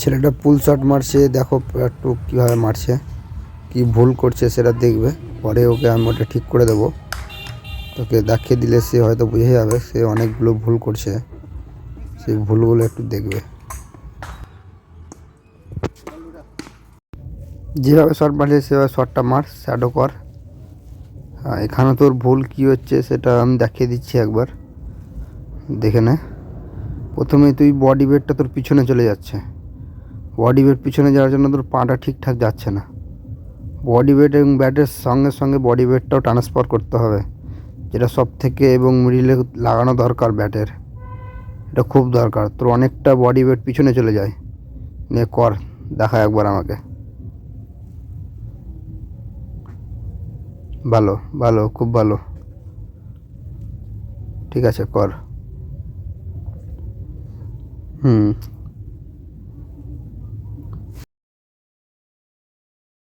ছেলেটা পুল শট মারছে, দেখো একটু কীভাবে মারছে, কি ভুল করছে সেটা দেখবে, পরে ওকে আমি ওটা ঠিক করে দেবো। তোকে দেখিয়ে দিলে সে হয়তো বুঝে যাবে সে অনেকগুলো ভুল করছে, সেই ভুলগুলো একটু দেখবে। যেভাবে শট মারছে সেভাবে শটটা মার, শ্যাডো কর। হ্যাঁ, এখানে তোর ভুল কী হচ্ছে সেটা আমি দেখিয়ে দিচ্ছি, একবার দেখে নে। প্রথমে তুই বডি ওয়েটটা তোর পিছনে চলে যাচ্ছে, বডি ওয়েট পিছনে যাওয়ার জন্য তোর পাটা ঠিকঠাক যাচ্ছে না। বডি ওয়েট এবং ব্যাটের সঙ্গে সঙ্গে বডি ওয়েটটাও ট্রান্সফার করতে হবে, যেটা সব থেকে এবং মিডিলে লাগানো দরকার ব্যাটের, এটা খুব দরকার। তোর অনেকটা বডি ওয়েট পিছনে চলে যায়, নিয়ে কর, দেখা একবার আমাকে। ভালো ভালো, খুব ভালো, ঠিক আছে কর।